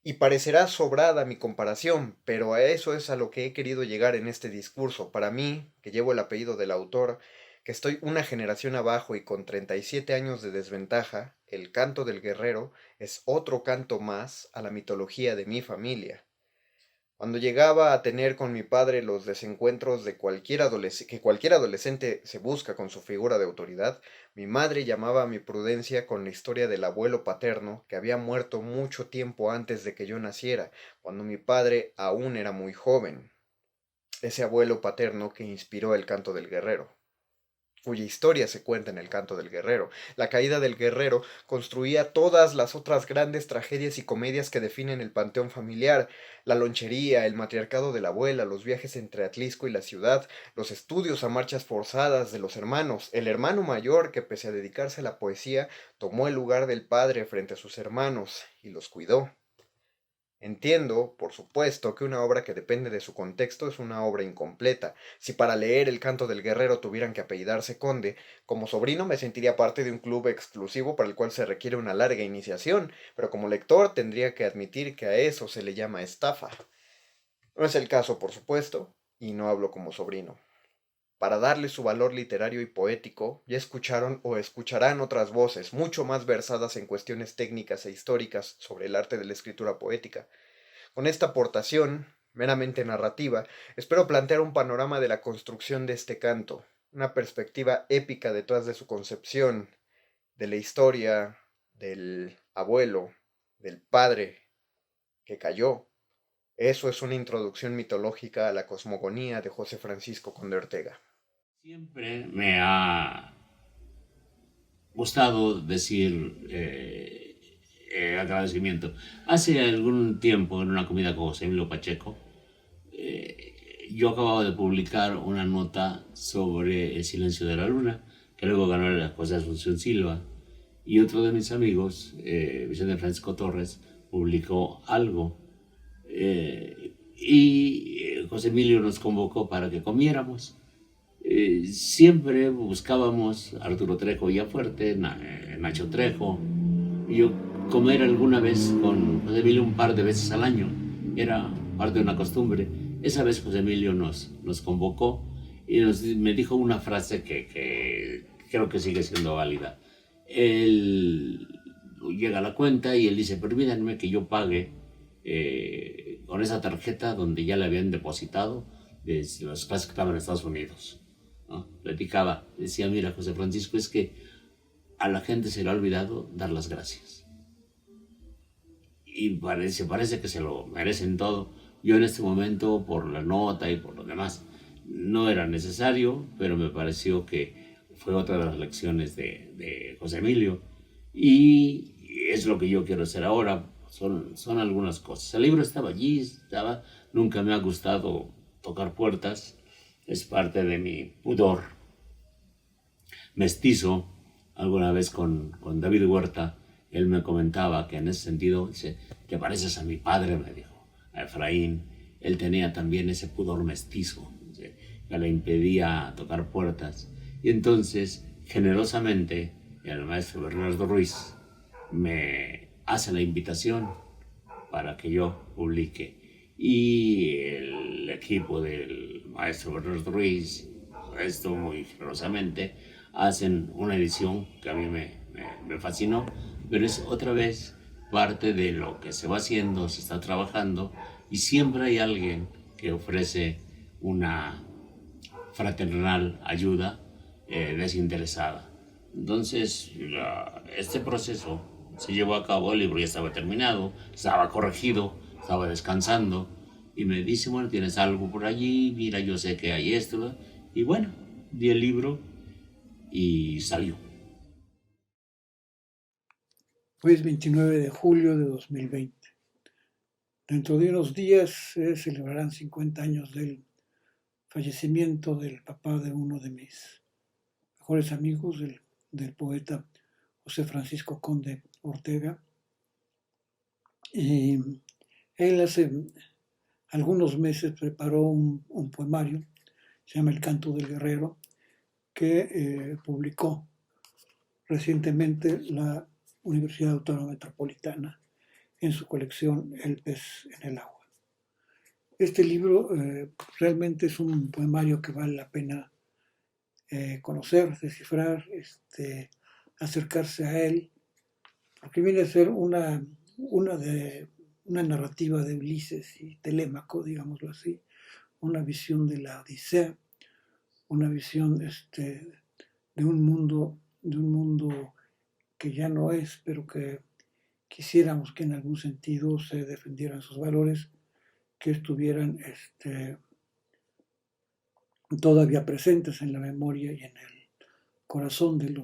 Y parecerá sobrada mi comparación, pero a eso es a lo que he querido llegar en este discurso. Para mí, que llevo el apellido del autor, que estoy una generación abajo y con 37 años de desventaja, el canto del guerrero es otro canto más a la mitología de mi familia. Cuando llegaba a tener con mi padre los desencuentros de que cualquier adolescente se busca con su figura de autoridad, mi madre llamaba a mi prudencia con la historia del abuelo paterno que había muerto mucho tiempo antes de que yo naciera, cuando mi padre aún era muy joven. Ese abuelo paterno que inspiró el canto del guerrero, cuya historia se cuenta en el canto del guerrero. La caída del guerrero construía todas las otras grandes tragedias y comedias que definen el panteón familiar: la lonchería, el matriarcado de la abuela, los viajes entre Atlisco y la ciudad, los estudios a marchas forzadas de los hermanos, el hermano mayor que, pese a dedicarse a la poesía, tomó el lugar del padre frente a sus hermanos y los cuidó. Entiendo, por supuesto, que una obra que depende de su contexto es una obra incompleta. Si para leer El canto del guerrero tuvieran que apellidarse Conde, como sobrino me sentiría parte de un club exclusivo para el cual se requiere una larga iniciación, pero como lector tendría que admitir que a eso se le llama estafa. No es el caso, por supuesto, y no hablo como sobrino. Para darle su valor literario y poético, ya escucharon o escucharán otras voces, mucho más versadas en cuestiones técnicas e históricas sobre el arte de la escritura poética. Con esta aportación, meramente narrativa, espero plantear un panorama de la construcción de este canto, una perspectiva épica detrás de su concepción, de la historia del abuelo, del padre que cayó. Eso es una introducción mitológica a la cosmogonía de José Francisco Conde Ortega. Siempre me ha gustado decir agradecimiento. Hace algún tiempo, en una comida con José Emilio Pacheco, yo acababa de publicar una nota sobre El silencio de la luna, que luego ganó la José Asunción Silva, y otro de mis amigos, Vicente Francisco Torres, publicó algo. José Emilio nos convocó para que comiéramos. Siempre buscábamos Arturo Trejo Villafuerte, Nacho Trejo, y yo comer alguna vez con José Emilio un par de veces al año. Era parte de una costumbre. Esa vez José Emilio nos convocó y me dijo una frase que creo que sigue siendo válida. Él llega a la cuenta y él dice, permítanme que yo pague con esa tarjeta donde ya le habían depositado desde las clases que estaban en Estados Unidos, ¿no? Platicaba, decía, mira, José Francisco, es que a la gente se le ha olvidado dar las gracias. Y parece que se lo merecen todo. Yo en este momento, por la nota y por lo demás, no era necesario, pero me pareció que fue otra de las lecciones de José Emilio. Y es lo que yo quiero hacer ahora. Son algunas cosas. El libro estaba allí, nunca me ha gustado tocar puertas. Es parte de mi pudor mestizo. Alguna vez con David Huerta, él me comentaba que en ese sentido, dice, te pareces a mi padre, me dijo, a Efraín. Él tenía también ese pudor mestizo, dice, que le impedía tocar puertas. Y entonces, generosamente, el maestro Bernardo Ruiz me hace la invitación para que yo publique. Y el equipo del maestro Bernardo Ruiz, esto muy generosamente, hacen una edición que a mí me fascinó, pero es otra vez parte de lo que se va haciendo, se está trabajando, y siempre hay alguien que ofrece una fraternal ayuda desinteresada. Entonces, este proceso se llevó a cabo, el libro ya estaba terminado, estaba corregido, estaba descansando, y me dice, bueno, ¿tienes algo por allí? Mira, yo sé que hay esto, ¿no? Y bueno, di el libro y salió. Hoy es 29 de julio de 2020. Dentro de unos días se celebrarán 50 años del fallecimiento del papá de uno de mis mejores amigos, del poeta José Francisco Conde Ortega. Y él hace algunos meses preparó un poemario, se llama El Canto del Guerrero, que publicó recientemente la Universidad Autónoma Metropolitana en su colección El pez en el agua. Este libro realmente es un poemario que vale la pena conocer, descifrar, acercarse a él, porque viene a ser una narrativa de Ulises y Telémaco, digámoslo así, una visión de la Odisea, una visión de un mundo que ya no es, pero que quisiéramos que en algún sentido se defendieran sus valores, que estuvieran todavía presentes en la memoria y en el corazón de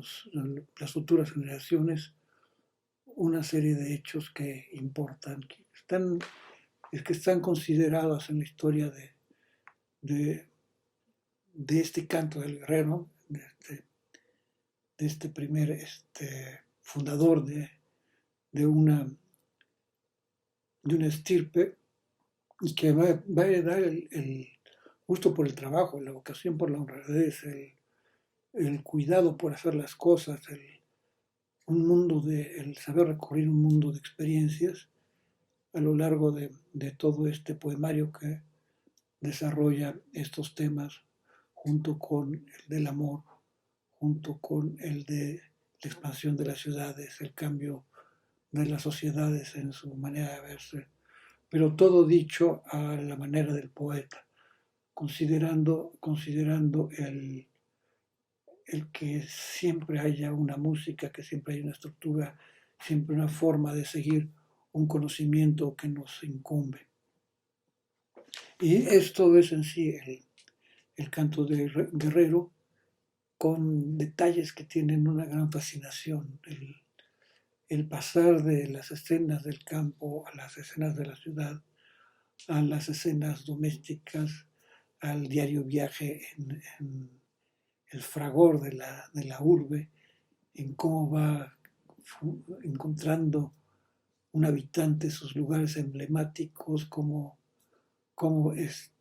las futuras generaciones, una serie de hechos que importan, que están considerados en la historia de este canto del guerrero, de este primer fundador de una estirpe, y que va a heredar el gusto por el trabajo, la vocación por la honradez, el cuidado por hacer las cosas, el saber recorrer un mundo de experiencias a lo largo de todo este poemario que desarrolla estos temas junto con el del amor, junto con el de la expansión de las ciudades, el cambio de las sociedades en su manera de verse, pero todo dicho a la manera del poeta, considerando el que siempre haya una música, que siempre haya una estructura, siempre una forma de seguir un conocimiento que nos incumbe. Y esto es en sí el canto de Guerrero, con detalles que tienen una gran fascinación. El pasar de las escenas del campo a las escenas de la ciudad, a las escenas domésticas, al diario viaje en el fragor de la urbe, en cómo va encontrando un habitante sus lugares emblemáticos, cómo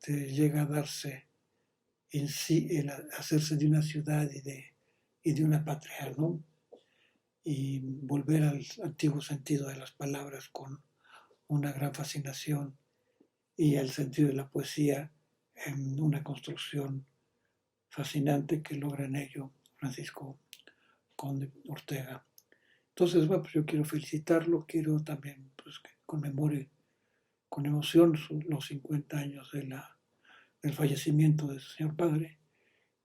llega a darse en sí, el hacerse de una ciudad y de una patria, ¿no? Y volver al antiguo sentido de las palabras con una gran fascinación y al sentido de la poesía en una construcción fascinante que logra en ello Francisco Conde Ortega. Entonces, bueno, pues yo quiero felicitarlo, quiero también pues, que conmemore con emoción los 50 años del fallecimiento de su señor padre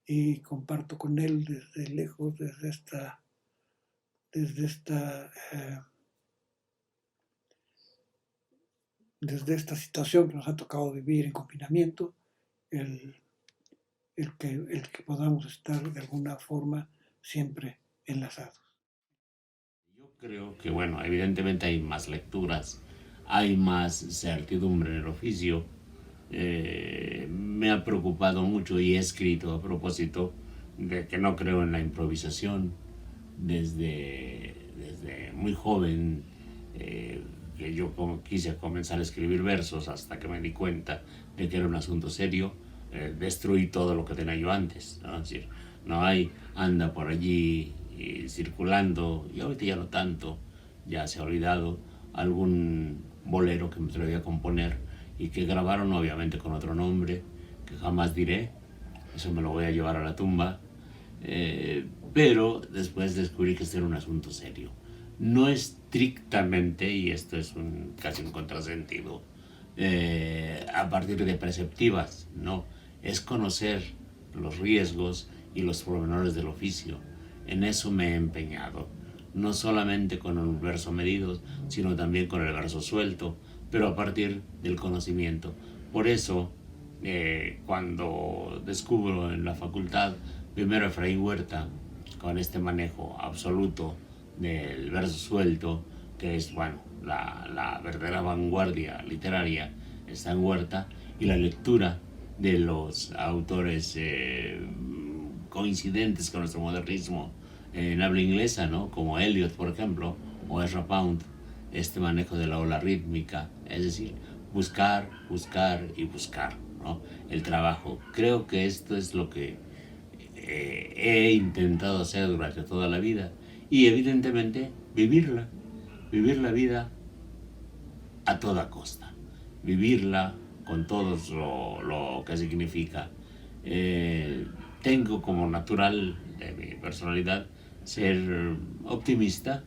y comparto con él desde lejos, desde esta situación que nos ha tocado vivir en confinamiento, el que podamos estar de alguna forma siempre enlazados. Yo creo que, bueno, evidentemente hay más lecturas, hay más certidumbre en el oficio. Me ha preocupado mucho y he escrito a propósito de que no creo en la improvisación. Desde muy joven, que yo quise comenzar a escribir versos hasta que me di cuenta de que era un asunto serio, destruí todo lo que tenía yo antes, ¿no? Es decir, no hay, anda por allí circulando, y ahorita ya no tanto, ya se ha olvidado, algún bolero que me atreví a componer y que grabaron obviamente con otro nombre, que jamás diré, eso me lo voy a llevar a la tumba, pero después descubrí que este era un asunto serio. No estrictamente, y esto es casi un contrasentido, a partir de perceptivas, no, es conocer los riesgos y los pormenores del oficio. En eso me he empeñado, no solamente con el verso medido, sino también con el verso suelto, pero a partir del conocimiento. Por eso, cuando descubro en la facultad, primero Efraín Huerta, con este manejo absoluto del verso suelto, que es, bueno, la verdadera vanguardia literaria, está en Huerta, y la lectura de los autores coincidentes con nuestro modernismo en habla inglesa, ¿no? Como Eliot, por ejemplo, o Ezra Pound, este manejo de la ola rítmica, es decir, buscar, buscar y buscar, ¿no? El trabajo. Creo que esto es lo que he intentado hacer durante toda la vida y evidentemente vivir la vida a toda costa, vivirla con todo lo que significa. Tengo como natural de mi personalidad ser optimista,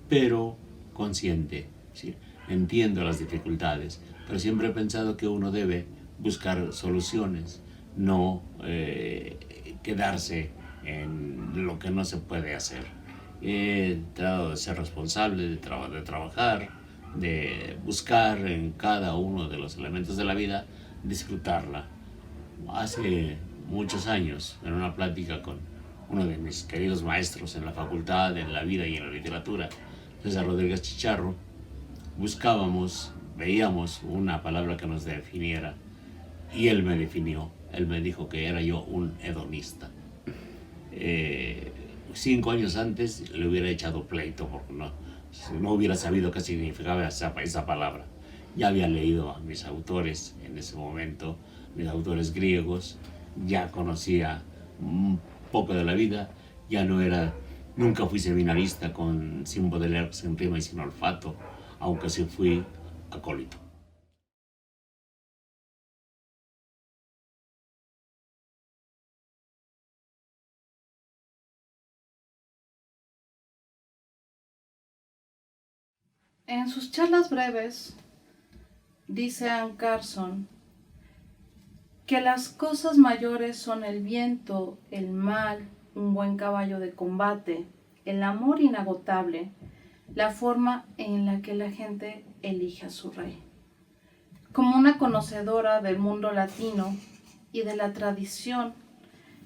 pero consciente. ¿Sí? Entiendo las dificultades, pero siempre he pensado que uno debe buscar soluciones, no quedarse en lo que no se puede hacer. He tratado de ser responsable, de trabajar, de buscar en cada uno de los elementos de la vida, disfrutarla. Hace muchos años, en una plática con uno de mis queridos maestros en la facultad, en la vida y en la literatura, César Rodríguez Chicharro, veíamos una palabra que nos definiera, y él me definió. Él me dijo que era yo un hedonista. 5 años antes le hubiera echado pleito porque no hubiera sabido qué significaba esa palabra. Ya había leído a mis autores en ese momento, mis autores griegos, ya conocía un poco de la vida, nunca fui seminarista sin Baudelaire, sin rima y sin olfato, aunque sí fui acólito. En sus charlas breves, dice Anne Carson que las cosas mayores son el viento, el mal, un buen caballo de combate, el amor inagotable, la forma en la que la gente elige a su rey. Como una conocedora del mundo latino y de la tradición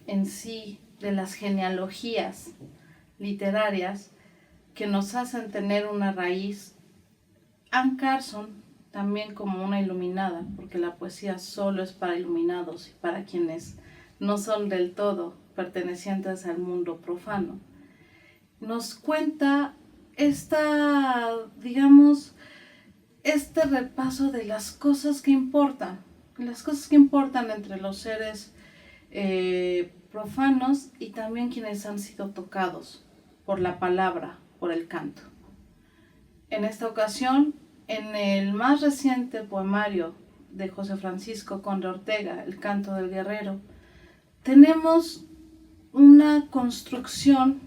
en sí, de las genealogías literarias que nos hacen tener una raíz, Anne Carson también como una iluminada, porque la poesía solo es para iluminados y para quienes no son del todo pertenecientes al mundo profano. Nos cuenta digamos, este repaso de las cosas que importan entre los seres profanos y también quienes han sido tocados por la palabra, por el canto. En esta ocasión, en el más reciente poemario de José Francisco Conde Ortega, El canto del guerrero, tenemos una construcción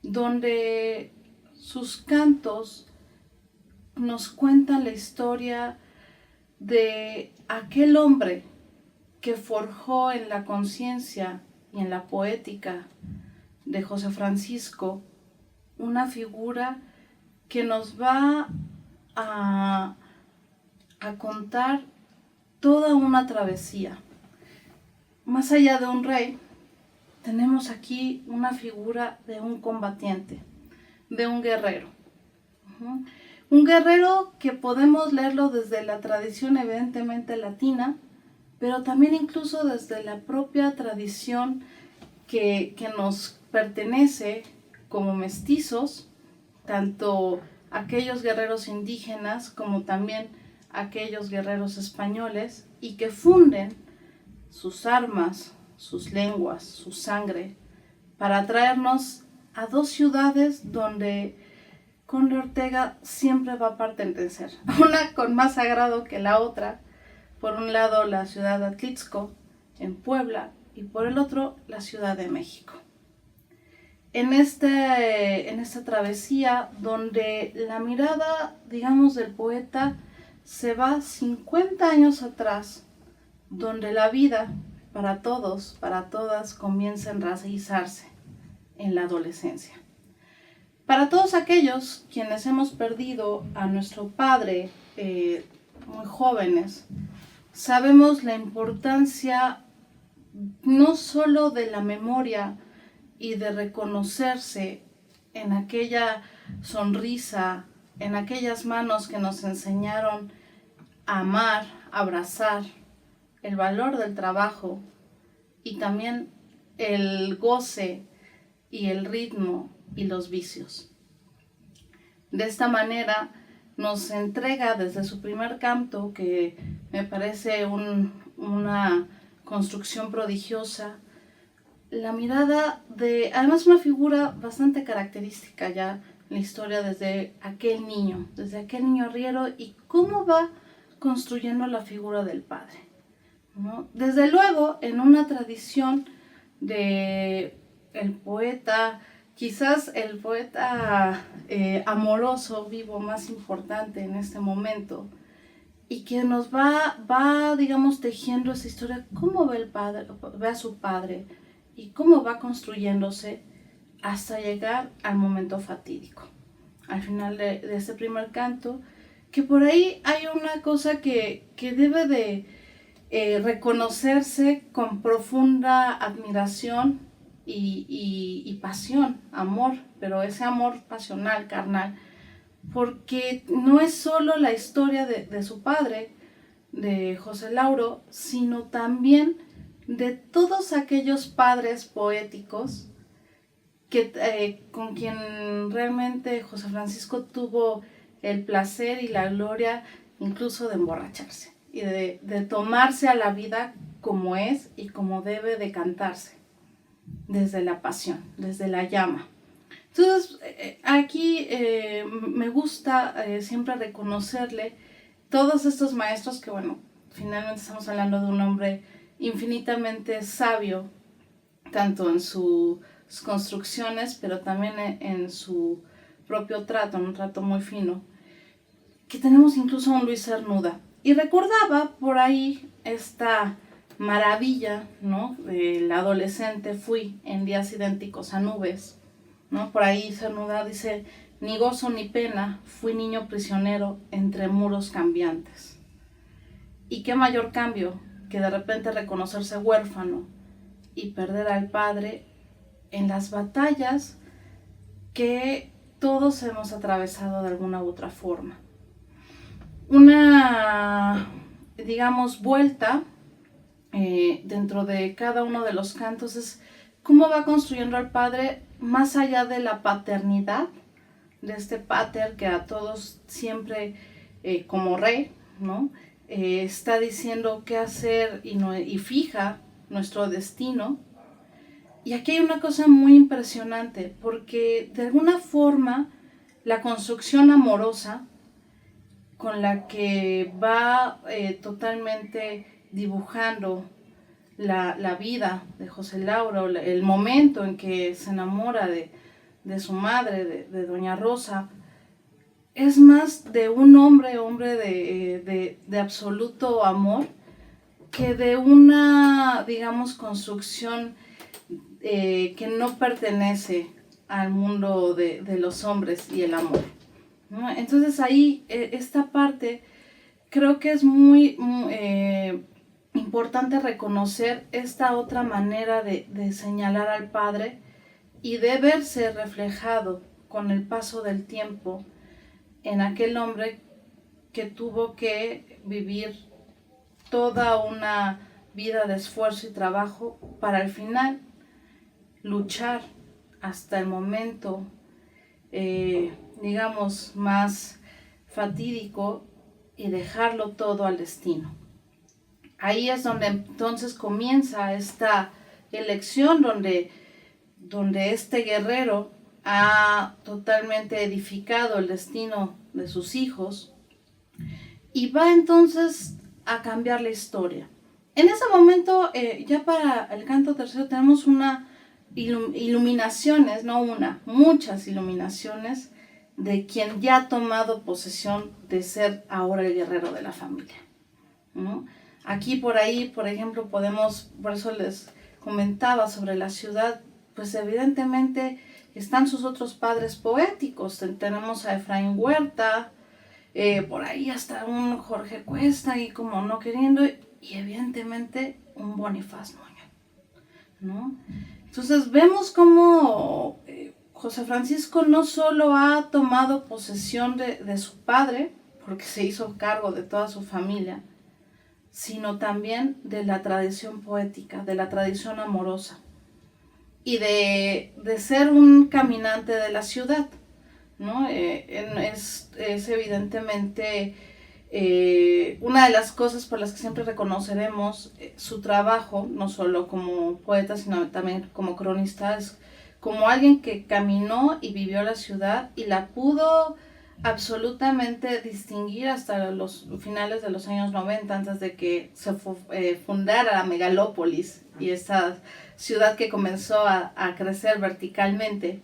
donde sus cantos nos cuentan la historia de aquel hombre que forjó en la conciencia y en la poética de José Francisco una figura que nos va a contar toda una travesía. Más allá de un rey, tenemos aquí una figura de un combatiente, de un guerrero. Un guerrero que podemos leerlo desde la tradición evidentemente latina, pero también incluso desde la propia tradición que nos pertenece como mestizos, tanto aquellos guerreros indígenas como también aquellos guerreros españoles, y que funden sus armas, sus lenguas, su sangre, para traernos a dos ciudades donde Conde Ortega siempre va a pertenecer, una con más sagrado que la otra. Por un lado la ciudad de Atlixco, en Puebla, y por el otro la Ciudad de México. En esta travesía donde la mirada, digamos, del poeta se va 50 años atrás, donde la vida para todos, para todas, comienza a enraizarse en la adolescencia. Para todos aquellos quienes hemos perdido a nuestro padre muy jóvenes, sabemos la importancia no solo de la memoria y de reconocerse en aquella sonrisa, en aquellas manos que nos enseñaron a amar, a abrazar, el valor del trabajo y también el goce y el ritmo y los vicios. De esta manera nos entrega desde su primer canto, que me parece una construcción prodigiosa, la mirada de, además, una figura bastante característica ya en la historia desde aquel niño arriero, y cómo va construyendo la figura del padre, ¿no? Desde luego, en una tradición de el poeta, quizás el poeta amoroso vivo más importante en este momento, y que nos va, digamos, tejiendo esa historia, cómo ve a su padre y cómo va construyéndose hasta llegar al momento fatídico, al final de este primer canto, que por ahí hay una cosa que debe de reconocerse con profunda admiración y pasión, amor, pero ese amor pasional, carnal, porque no es solo la historia de su padre, de José Lauro, sino también de todos aquellos padres poéticos con quien realmente José Francisco tuvo el placer y la gloria incluso de emborracharse y de tomarse a la vida como es y como debe de cantarse, desde la pasión, desde la llama. Entonces, aquí me gusta siempre reconocerle todos estos maestros que, bueno, finalmente estamos hablando de un hombre infinitamente sabio, tanto en sus construcciones, pero también en su propio trato, un trato muy fino, que tenemos incluso a un Luis Cernuda. Y recordaba por ahí esta maravilla, ¿no?, del adolescente fui en días idénticos a nubes, ¿no? Por ahí Cernuda dice: ni gozo ni pena, fui niño prisionero entre muros cambiantes. Y qué mayor cambio que de repente reconocerse huérfano y perder al padre en las batallas que todos hemos atravesado de alguna u otra forma. una, digamos, vuelta dentro de cada uno de los cantos es cómo va construyendo al padre más allá de la paternidad, de este pater que a todos siempre como rey, ¿no? Está diciendo qué hacer y fija nuestro destino. Y aquí hay una cosa muy impresionante, porque de alguna forma la construcción amorosa con la que va totalmente dibujando la vida de José Lauro, el momento en que se enamora de su madre, de Doña Rosa, es más de un hombre de absoluto amor que de una, digamos, construcción que no pertenece al mundo de los hombres y el amor, ¿no? Entonces ahí esta parte creo que es muy importante reconocer esta otra manera de señalar al padre y de verse reflejado con el paso del tiempo en aquel hombre que tuvo que vivir toda una vida de esfuerzo y trabajo para al final luchar hasta el momento, digamos, más fatídico y dejarlo todo al destino. Ahí es donde entonces comienza esta elección donde este guerrero ha totalmente edificado el destino de sus hijos y va entonces a cambiar la historia. En ese momento, ya para el canto tercero tenemos una iluminaciones, no una, muchas iluminaciones de quien ya ha tomado posesión de ser ahora el guerrero de la familia, ¿no? Aquí por ahí, por ejemplo, podemos, por eso les comentaba sobre la ciudad, pues evidentemente están sus otros padres poéticos. Tenemos a Efraín Huerta, por ahí hasta un Jorge Cuesta y como no queriendo, y evidentemente un Bonifaz Nuño, ¿no? Entonces vemos cómo José Francisco no solo ha tomado posesión de su padre, porque se hizo cargo de toda su familia, sino también de la tradición poética, de la tradición amorosa y de ser un caminante de la ciudad, ¿no? Es evidentemente una de las cosas por las que siempre reconoceremos su trabajo, no solo como poeta, sino también como cronista, es como alguien que caminó y vivió la ciudad y la pudo absolutamente distinguir hasta los finales de los años 90, antes de que se fundara la megalópolis y esta ciudad que comenzó a crecer verticalmente.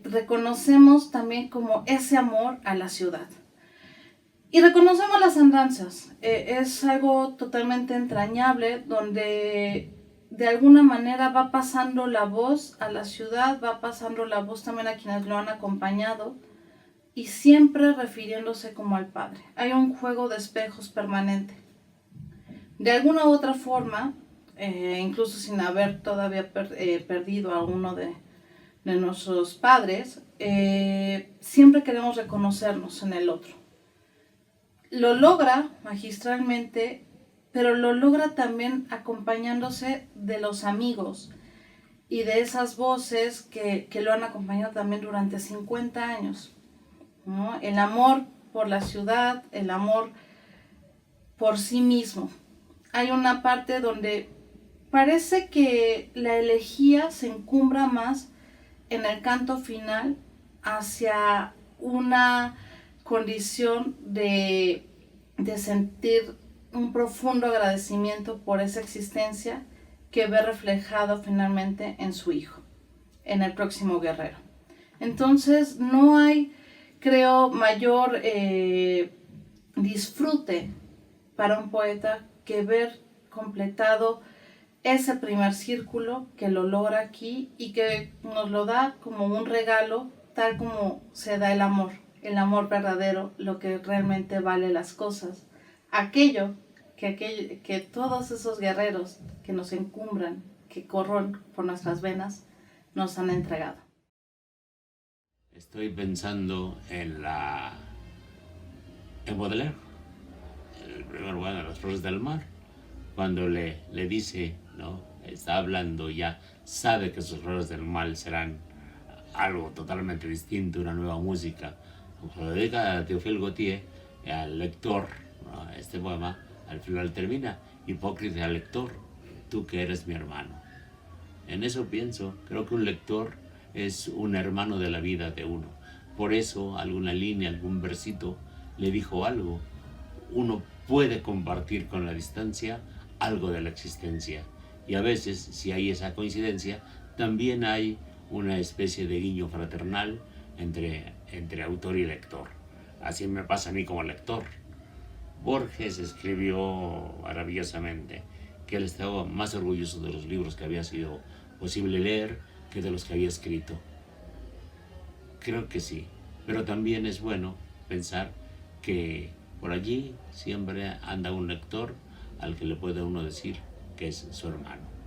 Reconocemos también como ese amor a la ciudad. Y reconocemos las andanzas. Es algo totalmente entrañable donde de alguna manera va pasando la voz a la ciudad, va pasando la voz también a quienes lo han acompañado y siempre refiriéndose como al Padre. Hay un juego de espejos permanente. De alguna u otra forma, incluso sin haber todavía perdido a uno de nuestros padres, siempre queremos reconocernos en el otro. Lo logra magistralmente, pero lo logra también acompañándose de los amigos y de esas voces que lo han acompañado también durante 50 años, ¿no? El amor por la ciudad, el amor por sí mismo. Hay una parte donde parece que la elegía se encumbra más en el canto final hacia una condición de sentir un profundo agradecimiento por esa existencia que ve reflejado finalmente en su hijo, en el próximo guerrero. Entonces no hay, creo, mayor disfrute para un poeta que ver completado ese primer círculo, que lo logra aquí y que nos lo da como un regalo, tal como se da el amor verdadero, lo que realmente vale las cosas, aquello que todos esos guerreros que nos encumbran, que corren por nuestras venas, nos han entregado. Estoy pensando en la en Baudelaire, el primer lugar de las flores del mar, cuando le dice, ¿no? Está hablando ya, sabe que sus flores del mal serán algo totalmente distinto, una nueva música. Se lo dedica a Théophile Gautier, al lector, ¿no? Este poema, al final termina, hipócrita al lector, tú que eres mi hermano. En eso pienso, creo que un lector es un hermano de la vida de uno. Por eso alguna línea, algún versito le dijo algo. Uno puede compartir con la distancia algo de la existencia. Y a veces, si hay esa coincidencia, también hay una especie de guiño fraternal entre autor y lector. Así me pasa a mí como lector. Borges escribió maravillosamente que él estaba más orgulloso de los libros que había sido posible leer que de los que había escrito. Creo que sí, pero también es bueno pensar que por allí siempre anda un lector al que le puede uno decir que es su hermano.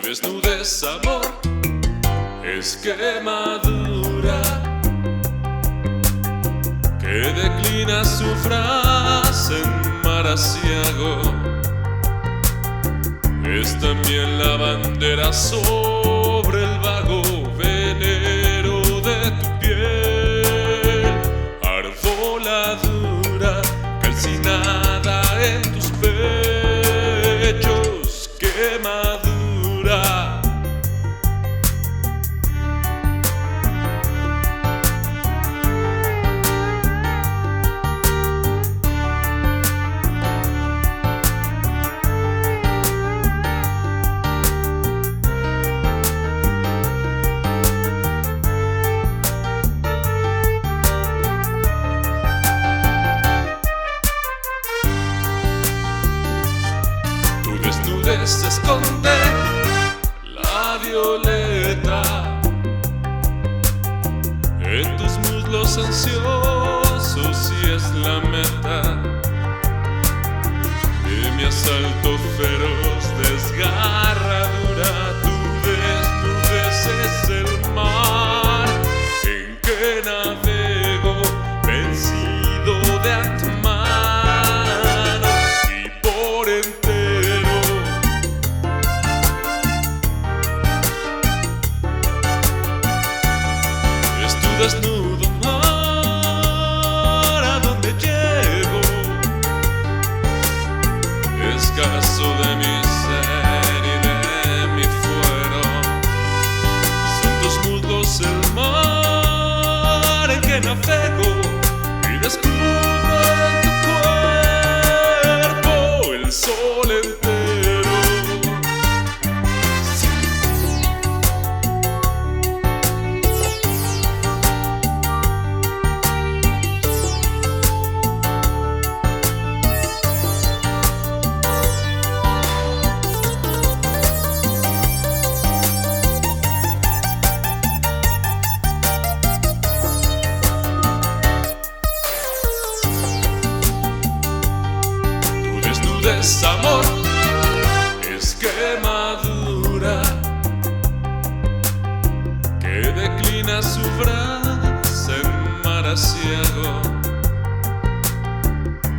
desnudez, amor, es quemadura que declina su frase en mar aciago. Es también la bandera sobre el vago venero de tu piel, arboladura calcinada en tus pechos, quemadura. Se esconde la violeta en tus muslos ansiosos y es la meta de mi asalto feroz, desgarradura. Tu desnudez es el mar en que navego, vencido de antemano y por entero. Desnudo mar a donde llego, escaso de mi ser y de mi fuero. Son tus muslos el mar en que navego y descubro en tu cuerpo el sol entero. Amor, es quemadura que declina su frase en mar aciago.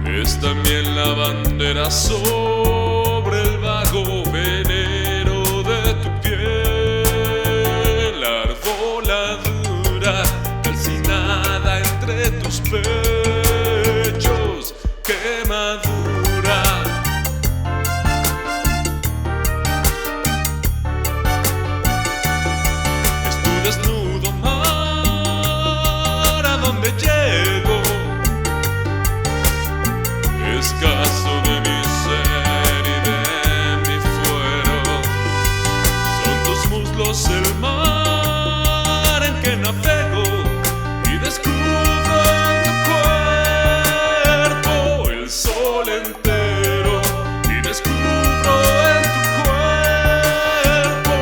Es también la bandera sobre el vago venero de tu piel, arboladura calcinada entre tus pechos, quemadura. Desnudo mar a donde llego, escaso de mi ser y de mi fuero. Son tus muslos el mar en que navego y descubro en tu cuerpo el sol entero y descubro en tu cuerpo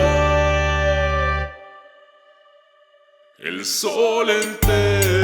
el sol entero.